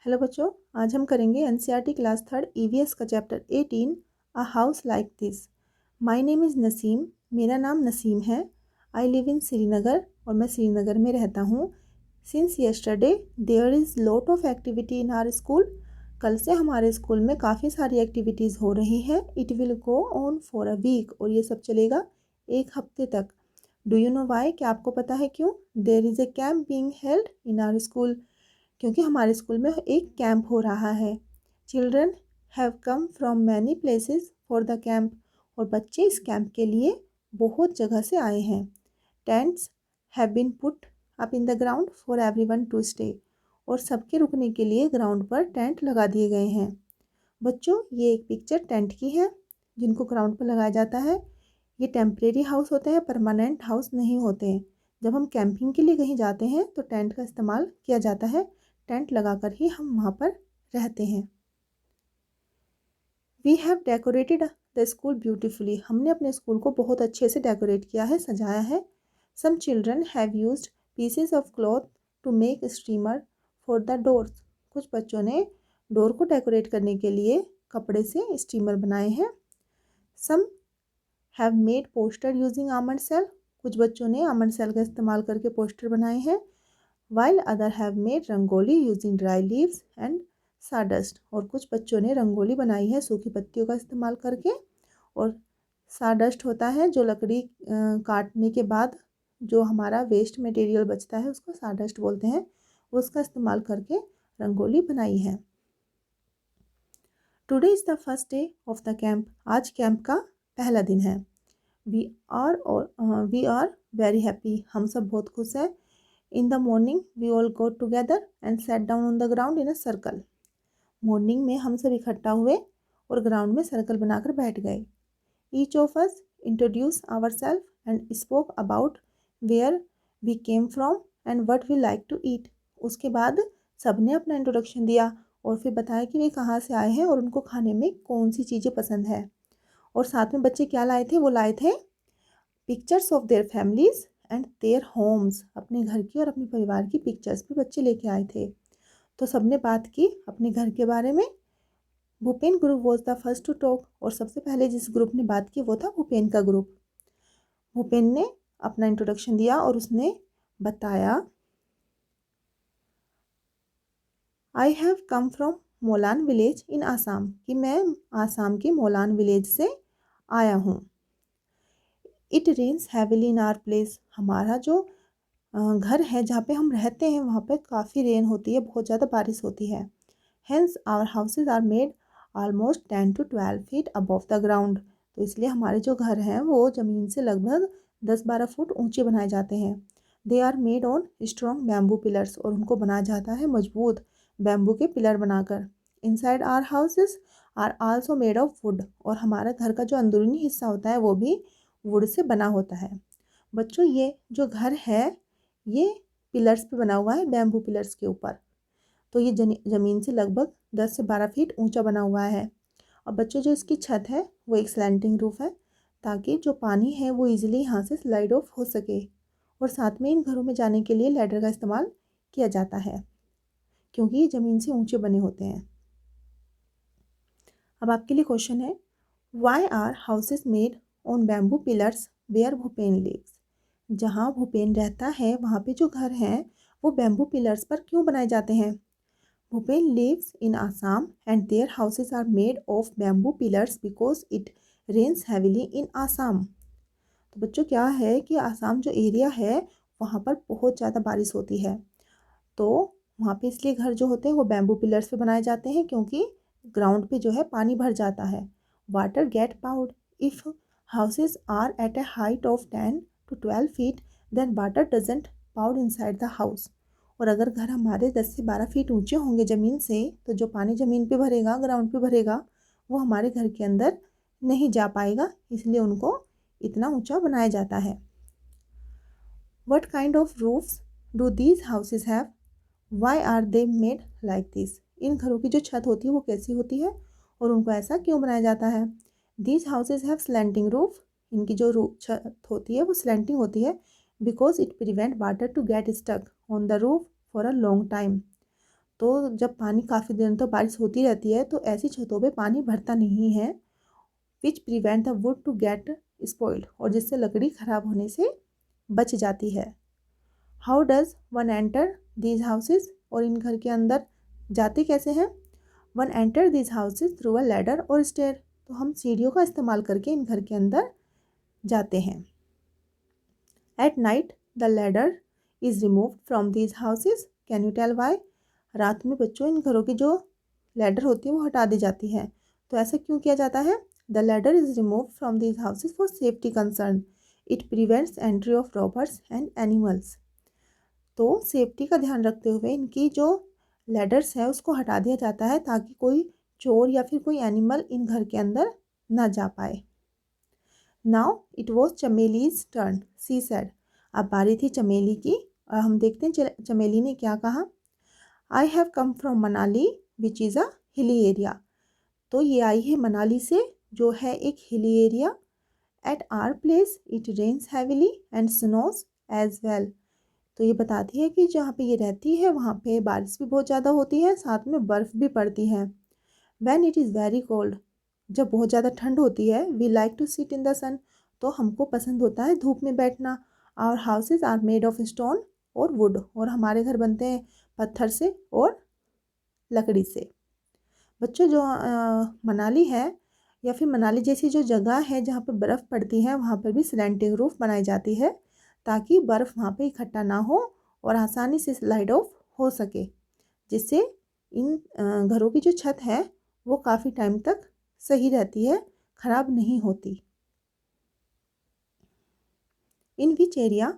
Hello बच्चों, आज हम करेंगे एनसीईआरटी क्लास थर्ड ईवीएस का chapter 18 a house like this. My name is Naseem. मेरा नाम नसीम है। आई लिव इन श्रीनगर और मैं श्रीनगर में रहता हूँ। Since yesterday there is lot of activity in our school. कल से हमारे स्कूल में काफ़ी सारी एक्टिविटीज़ हो रही हैं। It will go on for a week और ये सब चलेगा एक हफ्ते तक। Do you know why? क्या आपको पता है क्यों? There is a camp being held in our school. क्योंकि हमारे स्कूल में एक कैंप हो रहा है। Children have come from many places for the camp. और बच्चे इस कैंप के लिए बहुत जगह से आए हैं। Tents have been put up in the ground for everyone to stay. और सबके रुकने के लिए ग्राउंड पर टेंट लगा दिए गए हैं। बच्चों, ये एक पिक्चर टेंट की है जिनको ग्राउंड पर लगाया जाता है। ये टेम्परेरी हाउस होते हैं, परमानेंट हाउस नहीं होते हैं। जब हम कैंपिंग के लिए कहीं जाते हैं तो टेंट का इस्तेमाल किया जाता है। टेंट लगाकर ही हम वहाँ पर रहते हैं। We have decorated the school beautifully. हमने अपने स्कूल को बहुत अच्छे से डेकोरेट किया है, सजाया है। Some children have used pieces of cloth to make streamer for the doors. कुछ बच्चों ने डोर को डेकोरेट करने के लिए कपड़े से स्टीमर बनाए हैं। Some have made poster using almond shell. कुछ बच्चों ने आमंड सेल का इस्तेमाल करके पोस्टर बनाए हैं। While other have made rangoli using dry leaves and sawdust. और कुछ बच्चों ने रंगोली बनाई है सूखी पत्तियों का इस्तेमाल करके। और साडस्ट होता है जो लकड़ी काटने के बाद जो हमारा वेस्ट मटेरियल बचता है उसको साडस्ट बोलते हैं। उसका इस्तेमाल करके रंगोली बनाई है। Today is the first day of the camp. आज कैंप का पहला दिन है। वी आर वेरी हैप्पी। हम सब बहुत खुश हैं। In the morning, we all got together and sat down on the ground in a circle. Morning में हम सब इकट्ठा हुए और ग्राउंड में सर्कल बनाकर बैठ गए। Each of us introduced ourselves and spoke about where we came from and what we like to eat. उसके बाद सबने अपना इंट्रोडक्शन दिया और फिर बताया कि वे कहाँ से आए हैं और उनको खाने में कौन सी चीज़ें पसंद है। और साथ में बच्चे क्या लाए थे? वो लाए थे pictures of their families and their homes. अपने घर की और अपने परिवार की पिक्चर्स भी बच्चे लेके आए थे। तो सबने बात की अपने घर के बारे में। Bhupen group was the first to talk. और सबसे पहले जिस ग्रुप ने बात की वो था भूपेन का ग्रुप। भूपेन ने अपना इंट्रोडक्शन दिया और उसने बताया, I have come from Molan village in Assam, कि मैं आसाम के मोलान विलेज से आया हूँ। It rains heavily in our place. हमारा जो घर है जहाँ पे हम रहते हैं वहाँ पे काफ़ी रेन होती है, बहुत ज़्यादा बारिश होती है। Hence our houses are made almost 10 to 12 feet above the ground. तो इसलिए हमारे जो घर हैं वो ज़मीन से लगभग 10-12 फुट ऊंचे बनाए जाते हैं। They are made on strong bamboo pillars. और उनको बनाया जाता है मजबूत बैम्बू के पिलर बनाकर। Inside our houses are also made of wood. और हमारा घर का जो अंदरूनी हिस्सा होता है वो भी वुड से बना होता है। बच्चों, ये जो घर है ये पिलर्स पे बना हुआ है, बैम्बू पिलर्स के ऊपर। तो ये ज़मीन से लगभग 10 से 12 फीट ऊंचा बना हुआ है। और बच्चों, जो इसकी छत है वो एक स्लैंटिंग रूफ है ताकि जो पानी है वो इजीली यहाँ से स्लाइड ऑफ हो सके। और साथ में इन घरों में जाने के लिए लैडर का इस्तेमाल किया जाता है क्योंकि ये ज़मीन से ऊंचे बने होते हैं। अब आपके लिए क्वेश्चन है, why are houses made on bamboo pillars where Bhupen lives. जहाँ भूपेन रहता है वहाँ पे जो घर हैं वो बैम्बू पिलर्स पर क्यों बनाए जाते हैं? Bhupen lives in Assam and their houses are made of bamboo pillars because it rains heavily in Assam. तो बच्चों, क्या है कि आसाम जो एरिया है वहाँ पर बहुत ज़्यादा बारिश होती है। तो वहाँ पे इसलिए घर जो होते हैं वो बैम्बू पिलर्स पे बनाए जाते हैं क्योंकि ग्राउंड पे जो है पानी भर जाता है। Water get poured if houses are at a height of 10 to 12 feet then water doesn't poured inside the house. और अगर घर हमारे 10 से 12 फीट ऊंचे होंगे ज़मीन से तो जो पानी ज़मीन पे भरेगा, ग्राउंड पे भरेगा, वो हमारे घर के अंदर नहीं जा पाएगा। इसलिए उनको इतना ऊंचा बनाया जाता है। What kind of roofs do these houses have? Why are they made like this? इन घरों की जो छत होती है वो कैसी होती है और उनको ऐसा क्यों बनाया जाता है? These houses have slanting roof. इनकी जो छत होती है वो स्लैंटिंग होती है because it prevent water to get stuck on the roof for a long time. तो जब पानी काफ़ी दिनों तक बारिश होती रहती है तो ऐसी छतों पे पानी भरता नहीं है, which prevent the wood to get spoiled, और जिससे लकड़ी खराब होने से बच जाती है। How does one enter these houses, और इन घर के अंदर जाते कैसे हैं? One enter these houses through a ladder और स्टेयर, तो हम सीढ़ियों का इस्तेमाल करके इन घर के अंदर जाते हैं। At night the ladder is removed from these houses, can you tell why? रात में बच्चों इन घरों की जो लैडर होती है वो हटा दी जाती है, तो ऐसा क्यों किया जाता है? The ladder is removed from these houses for safety concern, it prevents entry of robbers and animals. तो सेफ्टी का ध्यान रखते हुए इनकी जो लैडर्स है उसको हटा दिया जाता है ताकि कोई चोर या फिर कोई एनिमल इन घर के अंदर ना जा पाए। Now it was Chameli's turn, she said, अब बारी थी चमेली की, और हम देखते हैं चमेली ने क्या कहा। आई have come from Manali which is a hilly area, तो ये आई है मनाली से जो है एक hilly area. At our place it rains heavily and snows as well, तो ये बताती है कि जहाँ पे ये रहती है वहाँ पे बारिश भी बहुत ज़्यादा होती है, साथ में बर्फ़ भी पड़ती है। When it is very cold, जब बहुत ज़्यादा ठंड होती है, we like to sit in the sun, तो हमको पसंद होता है धूप में बैठना। Our houses are made of stone और वुड, और हमारे घर बनते हैं पत्थर से और लकड़ी से। बच्चों जो मनाली है या फिर मनाली जैसी जो जगह है जहाँ पर बर्फ़ पड़ती है वहाँ पर भी स्लैंटिंग रूफ बनाई जाती है ताकि बर्फ़ वहाँ पे इकट्ठा ना हो और आसानी से स्लाइड ऑफ हो सके, जिससे इन घरों की जो छत है वो काफ़ी टाइम तक सही रहती है, ख़राब नहीं होती। इन विच एरिया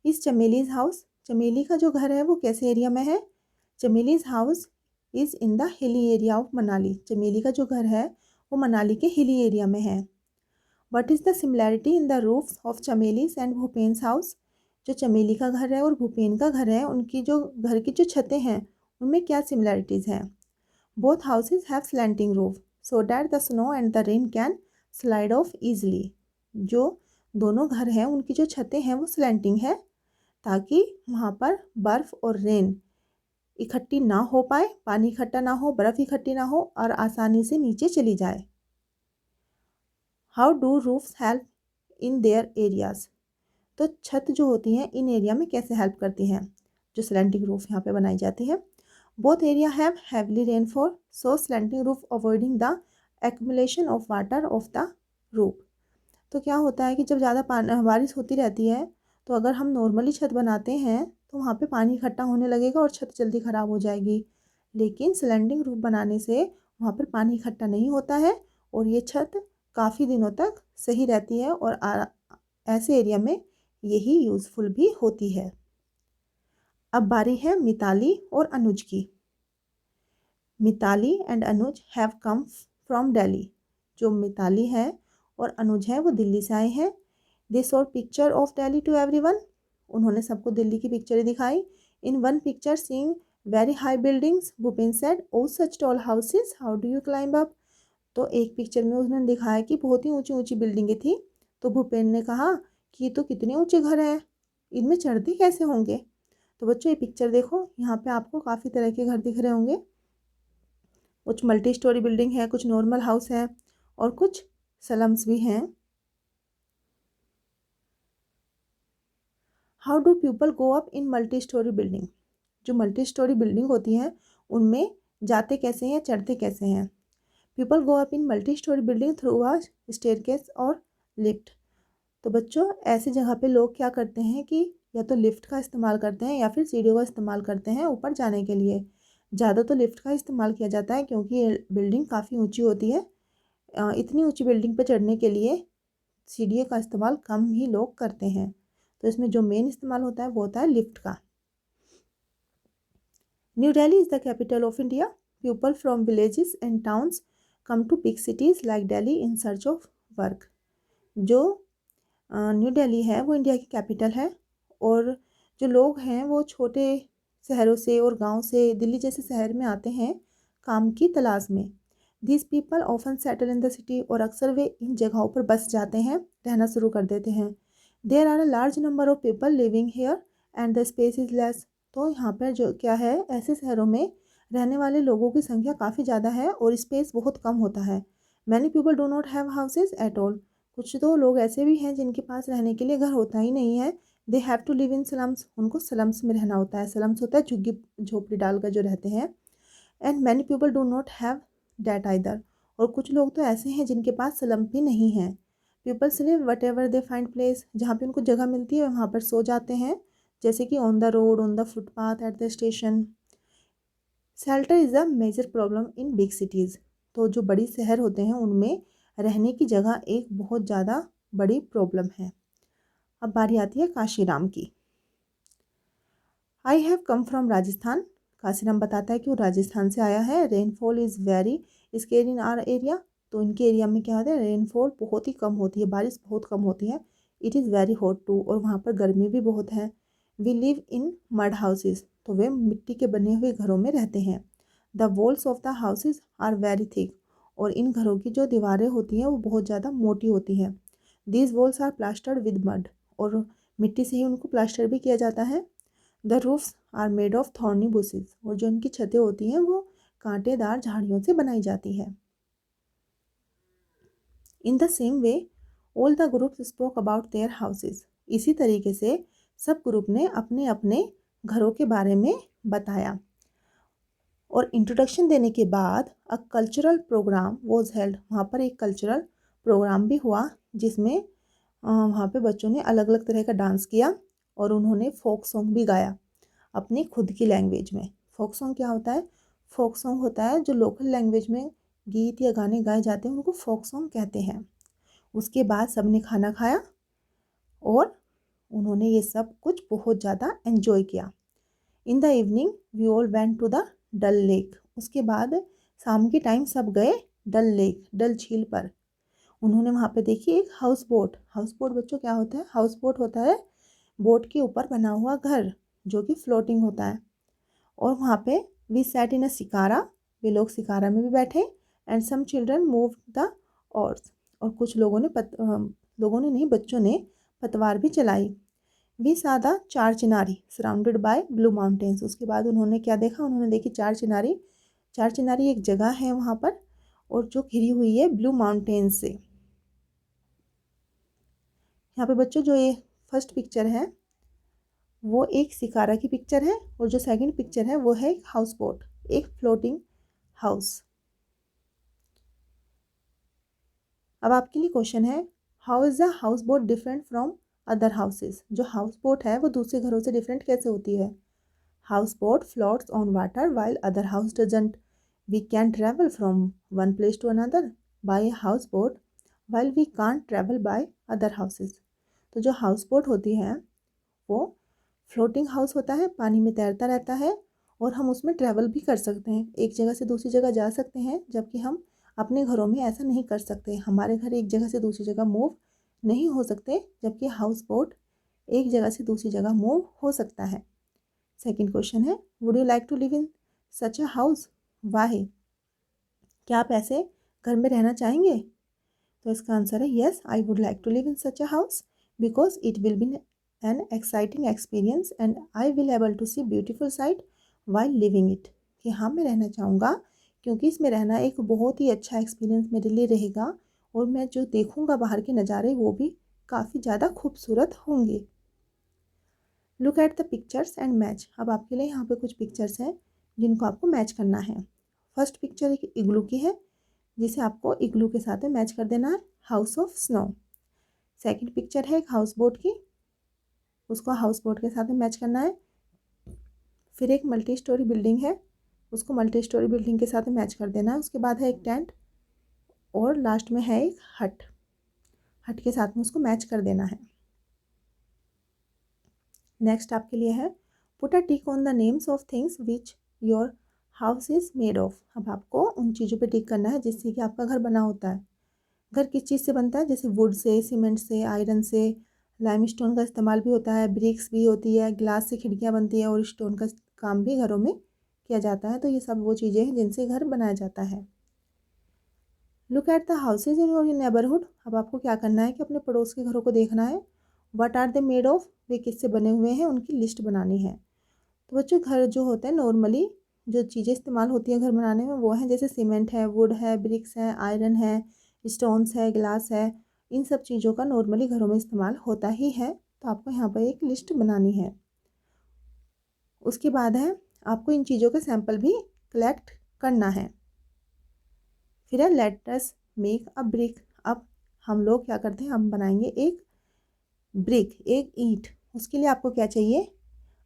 इज़ चमेलीज़ हाउस, चमेली का जो घर है वो कैसे एरिया में है? Chameli's house is in the hilly area of Manali, Chameli का जो घर है वो मनाली के हिली एरिया में है। What is the similarity in the roofs of Chameli's and Bhupen's house, जो चमेली का घर है और भूपेन का घर है उनकी जो घर की जो छतें हैं उनमें क्या सिमिलैरिटीज़ हैं? Both houses have slanting roof so that the snow and the rain can slide of easily, जो दोनों घर हैं उनकी जो छतें हैं वो स्लैंटिंग है ताकि वहाँ पर बर्फ़ और रेन इकट्ठी ना हो पाए, पानी इकट्ठा ना हो, बर्फ़ इकट्ठी ना हो और आसानी से नीचे चली जाए। How do roofs help in their areas, तो छत जो होती हैं इन एरिया में कैसे हेल्प करती हैं जो स्लैंटिंग रूफ यहाँ पे बनाई जाती है। Both area have heavily rainfall so slanting roof avoiding the accumulation of water of the roof, तो क्या होता है कि जब ज़्यादा बारिश होती रहती है तो अगर हम नॉर्मली छत बनाते हैं तो वहाँ पे पानी इकट्ठा होने लगेगा और छत जल्दी ख़राब हो जाएगी, लेकिन स्लैंटिंग रूफ बनाने से वहाँ पर पानी इकट्ठा नहीं होता है और ये छत काफ़ी दिनों तक सही रहती है और ऐसे एरिया में यही यूज़फुल भी होती है। अब बारी है मिताली और अनुज की। Mitali and Anuj have come from Delhi, जो मिताली है और अनुज है वो दिल्ली से आए हैं। They show picture of Delhi to everyone, उन्होंने सबको दिल्ली की पिक्चरें दिखाई। In one picture seeing very high buildings, Bhupen said oh such tall houses how do you climb up, तो एक पिक्चर में उन्होंने दिखाया कि बहुत ही ऊंची ऊंची बिल्डिंगें थी, तो भूपेन ने कहा कि ये तो कितने ऊंचे घर हैं, इनमें चढ़ते कैसे होंगे। तो बच्चों ये पिक्चर देखो, यहाँ पे आपको काफ़ी तरह के घर दिख रहे होंगे, कुछ मल्टी स्टोरी बिल्डिंग है, कुछ नॉर्मल हाउस है और कुछ स्लम्स भी हैं। How do people go up in multi storey building, जो मल्टी स्टोरी बिल्डिंग होती हैं उनमें जाते कैसे हैं, चढ़ते कैसे हैं। People go up in multi storey building through a staircase और लिफ्ट, तो बच्चों ऐसी जगह पे लोग क्या करते हैं कि या तो लिफ्ट का इस्तेमाल करते हैं या फिर सीढ़ियों का इस्तेमाल करते हैं ऊपर जाने के लिए। ज़्यादा तो लिफ्ट का इस्तेमाल किया जाता है क्योंकि ये बिल्डिंग काफ़ी ऊंची होती है, इतनी ऊंची बिल्डिंग पर चढ़ने के लिए सीढ़ियों का इस्तेमाल कम ही लोग करते हैं, तो इसमें जो मेन इस्तेमाल होता है वो होता है लिफ्ट का। New Delhi is the capital of India, people from villages and towns come to big cities like Delhi in search of work, जो न्यू दिल्ली है वो इंडिया की कैपिटल है और जो लोग हैं वो छोटे शहरों से और गांव से दिल्ली जैसे शहर में आते हैं काम की तलाश में। This people often settle in the city, और अक्सर वे इन जगहों पर बस जाते हैं, रहना शुरू कर देते हैं। There are a large number of people living here and the space is less, तो यहाँ पर जो क्या है ऐसे शहरों में रहने वाले लोगों की संख्या काफ़ी ज़्यादा है और स्पेस बहुत कम होता है। Many people do not have houses at all. कुछ तो लोग ऐसे भी हैं जिनके पास रहने के लिए घर होता ही नहीं है। They have to live in slums. उनको स्लम्स में रहना होता है। स्लम्स होता है झुग्गी झोपड़ी डालकर जो रहते हैं। And many people do not have that either. और कुछ लोग तो ऐसे हैं जिनके पास स्लम भी नहीं है। Peoples live whatever they find place. जहाँ पे उनको जगह मिलती है वहाँ पर सो जाते हैं, जैसे कि on the road, on the footpath, at the station. Shelter is a major problem in big cities. तो जो बड़ी शहर होते हैं उनमें रहने की जगह एक बहुत ज़्यादा बड़ी प्रॉब्लम है। अब बारी आती है काशीराम की। आई have come from Rajasthan. Kashiram बताता है कि वो राजस्थान से आया है। Rainfall is very scare in are area. तो इनके एरिया में क्या होता है, रेनफॉल बहुत ही कम होती है, बारिश बहुत कम होती है। It is very hot too. और वहाँ पर गर्मी भी बहुत है। We live in mud houses. तो वे मिट्टी के बने हुए घरों में रहते हैं। The walls of the houses are very thick. और इन घरों की जो दीवारें होती हैं वो बहुत ज़्यादा मोटी होती हैं। These walls are plastered with mud. और मिट्टी से ही उनको प्लास्टर भी किया जाता है। The roofs are made of thorny bushes. और जो उनकी छतें होती हैं वो कांटेदार झाड़ियों से बनाई जाती है। In the same way all the groups spoke about their houses. इसी तरीके से सब ग्रुप ने अपने अपने घरों के बारे में बताया। और इंट्रोडक्शन देने के बाद a cultural programme was held. वहाँ पर एक कल्चरल प्रोग्राम भी हुआ जिसमें वहाँ पे बच्चों ने अलग अलग तरह का डांस किया और उन्होंने फोक सॉन्ग भी गाया अपनी खुद की लैंग्वेज में। फोक सॉन्ग क्या होता है? फोक सॉन्ग होता है जो लोकल लैंग्वेज में गीत या गाने गाए जाते हैं उनको फोक सॉन्ग कहते हैं। उसके बाद सबने खाना खाया और उन्होंने ये सब कुछ बहुत ज़्यादा एंजॉय किया। In the evening we all went to the Dal lake. उसके बाद शाम के टाइम सब गए डल लेक, डल झील पर। उन्होंने वहाँ पे देखी एक हाउस बोट। हाउस बोट बच्चों क्या होता है? हाउस बोट होता है बोट के ऊपर बना हुआ घर जो कि फ्लोटिंग होता है। और वहाँ पे we sat in a shikara. वे लोग शिकारा में भी बैठे। And some children move the oars. और कुछ लोगों ने नहीं, बच्चों ने पतवार भी चलाई। वी सादा चार Chinari surrounded by blue mountains. उसके बाद उन्होंने क्या देखा? उन्होंने देखी चार चिनारी। चार चिनारी एक जगह है वहाँ पर और जो घिरी हुई है ब्लू माउंटेन्स से। यहाँ पे बच्चों जो ये फर्स्ट पिक्चर है वो एक शिकारा की पिक्चर है और जो सेकंड पिक्चर है वो है एक हाउस बोट, एक फ्लोटिंग हाउस। अब आपके लिए क्वेश्चन है, how is the house boat different from other houses. जो हाउस बोट है वो दूसरे घरों से डिफरेंट कैसे होती है? House boat floats on water while other house doesn't. We can travel from one place to another by a house boat while we can't travel by other houses. तो जो हाउस बोट होती है वो floating house होता है, पानी में तैरता रहता है और हम उसमें ट्रैवल भी कर सकते हैं, एक जगह से दूसरी जगह जा सकते हैं। जबकि हम अपने घरों में ऐसा नहीं कर सकते, हमारे घर एक जगह से दूसरी जगह मूव नहीं हो सकते, जबकि हाउस बोट एक जगह से दूसरी जगह मूव हो सकता है। सेकंड क्वेश्चन है, would you like to live in such a house? Why? क्या आप ऐसे घर में रहना चाहेंगे? तो इसका आंसर है yes, I would like to live in such a house because it will be an exciting experience and I will able to see beautiful sight while living it. कि हाँ, मैं रहना चाहूँगा क्योंकि इसमें रहना एक बहुत ही अच्छा एक्सपीरियंस मेरे लिए रहेगा और मैं जो देखूँगा बाहर के नज़ारे वो भी काफ़ी ज़्यादा खूबसूरत होंगे। Look at the pictures and match. अब आपके लिए यहाँ पे कुछ पिक्चर्स हैं जिनको आपको मैच करना है। फर्स्ट पिक्चर एक इग्लू की है जिसे आपको इग्लू के साथ में मैच कर देना है, house of snow. Second picture है एक हाउस बोट की, उसको हाउस बोट के साथ में मैच करना है। फिर एक मल्टी स्टोरी बिल्डिंग है, उसको मल्टी स्टोरी बिल्डिंग के साथ में मैच कर देना है। उसके बाद है एक टेंट और लास्ट में है एक हट, हट के साथ में उसको मैच कर देना है। नेक्स्ट आपके लिए है, put a tick on the names of things which your house is made of. अब आपको उन चीज़ों पे टिक करना है जिससे कि आपका घर बना होता है। घर किस चीज़ से बनता है? जैसे वुड से, सीमेंट से, आयरन से, लाइमस्टोन का इस्तेमाल भी होता है, ब्रिक्स भी होती है, ग्लास से खिड़कियाँ बनती है और स्टोन का काम भी घरों में किया जाता है। तो ये सब वो चीज़ें हैं जिनसे घर बनाया जाता है। Look at the houses in your neighbourhood. अब आपको क्या करना है कि अपने पड़ोस के घरों को देखना है। What are they made of? वे किससे बने हुए हैं, उनकी लिस्ट बनानी है। तो बच्चों, घर जो होते हैं नॉर्मली जो चीज़ें इस्तेमाल होती हैं घर बनाने में वो हैं जैसे सीमेंट है, वुड है, ब्रिक्स है, आयरन है, स्टोन्स है, ग्लास है। इन सब चीज़ों का नॉर्मली घरों में इस्तेमाल होता ही है, तो आपको यहाँ पर एक लिस्ट बनानी है। उसके बाद है आपको इन चीज़ों के सैंपल भी कलेक्ट करना है। फिर है let us make a brick. अब हम लोग क्या करते हैं, हम बनाएंगे एक ब्रिक, एक ईंट। उसके लिए आपको क्या चाहिए,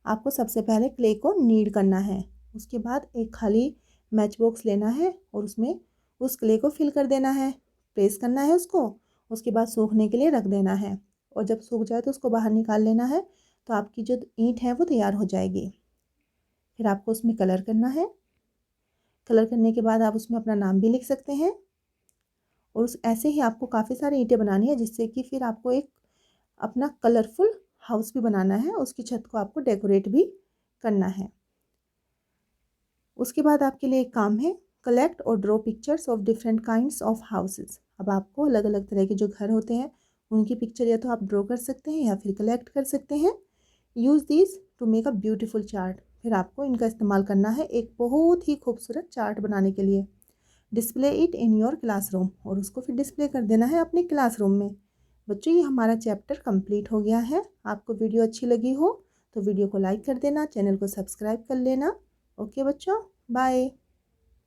आपको सबसे पहले क्ले को नीड करना है। उसके बाद एक खाली मैच बॉक्स लेना है और उसमें उस क्ले को फिल कर देना है, प्रेस करना है उसको। उसके बाद सूखने के लिए रख देना है और जब सूख जाए तो उसको बाहर निकाल लेना है, तो आपकी जो ईंट है वो तैयार हो जाएगी। फिर आपको उसमें कलर करना है। कलर करने के बाद आप उसमें अपना नाम भी लिख सकते हैं और उस ऐसे ही आपको काफ़ी सारी ईंटें बनानी है, जिससे कि फिर आपको एक अपना कलरफुल हाउस भी बनाना है। उसकी छत को आपको डेकोरेट भी करना है। उसके बाद आपके लिए एक काम है, कलेक्ट और draw pictures of different kinds of houses. अब आपको अलग अलग तरह के जो घर होते हैं उनकी पिक्चर या तो आप ड्रॉ कर सकते हैं या फिर कलेक्ट कर सकते हैं। Use this to make a beautiful chart. फिर आपको इनका इस्तेमाल करना है एक बहुत ही खूबसूरत चार्ट बनाने के लिए। Display it in your classroom, और उसको फिर डिस्प्ले कर देना है अपने क्लासरूम में। बच्चों, ये हमारा चैप्टर कंप्लीट हो गया है। आपको वीडियो अच्छी लगी हो तो वीडियो को लाइक कर देना, चैनल को सब्सक्राइब कर लेना। ओके बच्चों, बाय।